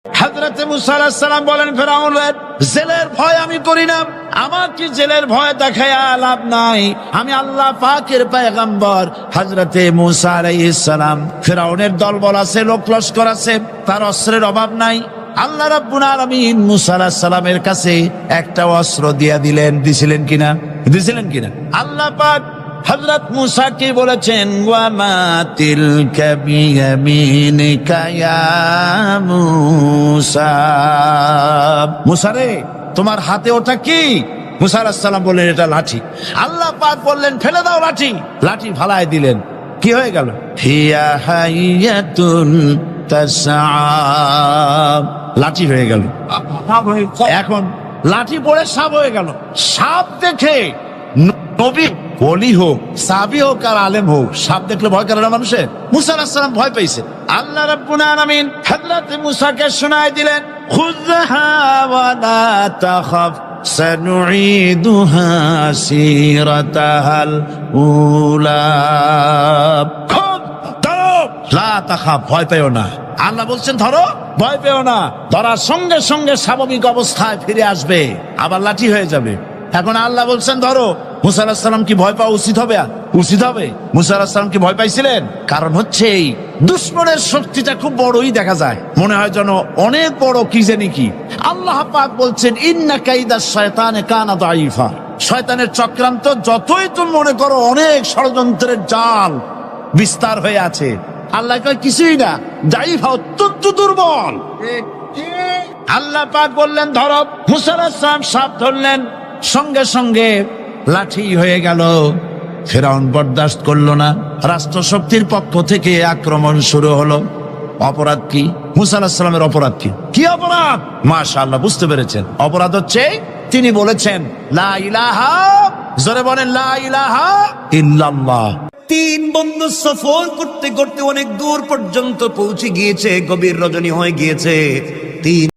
হযরতে মুসা আলাইহিস সালাম বলেন, ফেরাউনের জেলের ভয় আমি করি না, আমাকে জেলের ভয় দেখায়া লাভ নাই, আমি আল্লাহ পাকের পয়গম্বর হযরতে মুসা আলাইহিস সালাম। ফেরাউনের দলবল আছে, লোক লস্কর আছে, তার অস্ত্রের অভাব নাই। আল্লাহ রাব্বুল আলামিন মুসা আলাইহিস সালামের কাছে একটা অস্ত্র দিছিলেন কিনা আল্লাহ পাক হযরত মুসা কে বলেছেন, ওয়া মা তিলকা বিয়ামিনিকা ইয়া মুসা, মুসা রে তোমার হাতে ওটা কি? মুসা আলাইহিস সালাম বললেন, এটা লাঠি। আল্লাহ পাক বললেন, ফেলে দাও লাঠি। লাঠি ফালায় দিলেন, কি হয়ে গেল? হিয়া হাইয়াতুন তাসআ, লাঠি হয়ে গেল। এখন লাঠি পড়ে সাপ হয়ে গেল। সাপ দেখে নবী ওলি হোক, সাহাবী হোক আর আলেম হোক, সাপ দেখলে ভয় করে না মানুষের? মুসা আলাইহিস সালাম ভয় পাইছে। আল্লাহ রাব্বুল আলামিন হযরত মুসাকে শোনায় দিলেন, খুযহা ওয়া লা তাখাফ সানুঈদুহা সিরাতাহাল উলা, লা তাখাফ, ভয় পেও না। আল্লাহ বলছেন ধরো, ভয় পেও না। ধরার সঙ্গে সঙ্গে স্বাভাবিক অবস্থায় ফিরে আসবে, আবার লাঠি হয়ে যাবে। এখন আল্লাহ বলছেন ধরো। মুসা আলাইহিস সালাম কি ভয় পাওয়া উচিত হবে? মুসা আলাইহিস সালাম কি ভয় পাইছিলেন? কারণ হচ্ছে এই দুশমনের শক্তিটা খুব বড়ই দেখা যায়, মনে হয় যেন অনেক বড়, কি জানি কি। আল্লাহ পাক বলছেন, ইন্না কাইদাশ শায়তানে কানা দাঈফা, শয়তানের চক্রান্ত যতই তুমি মনে করো অনেক ষড়যন্ত্রের জাল বিস্তার হয়ে আছে, আল্লাহ কয় কিছুই না, দাঈফা, অত্যন্ত দুর্বল। আল্লাহ পাক বললেন ধরো। মুসা আলাইহিস সালাম সাপ ধরলেন, সঙ্গে সঙ্গে লাঠি হয়ে গেল। ফেরাউন বরদাস্ত করলো না, রাষ্ট্রশক্তির পক্ষ থেকে আক্রমণ শুরু হলো। অপরাধ কি? মুসা আলাইহিস সালামের অপরাধ কি অপরাধ? মাশাআল্লাহ, বুঝতে পেরেছেন। অপরাধ হচ্ছে তিনি বলেছেন লা ইলাহা, জোরে বলেন লা ইলাহা ইল্লাল্লাহ। তিন বন্ধু সফর করতে করতে অনেক দূর পর্যন্ত পৌঁছে গিয়েছে, গভীর রজনী হয়ে গিয়েছে। তিন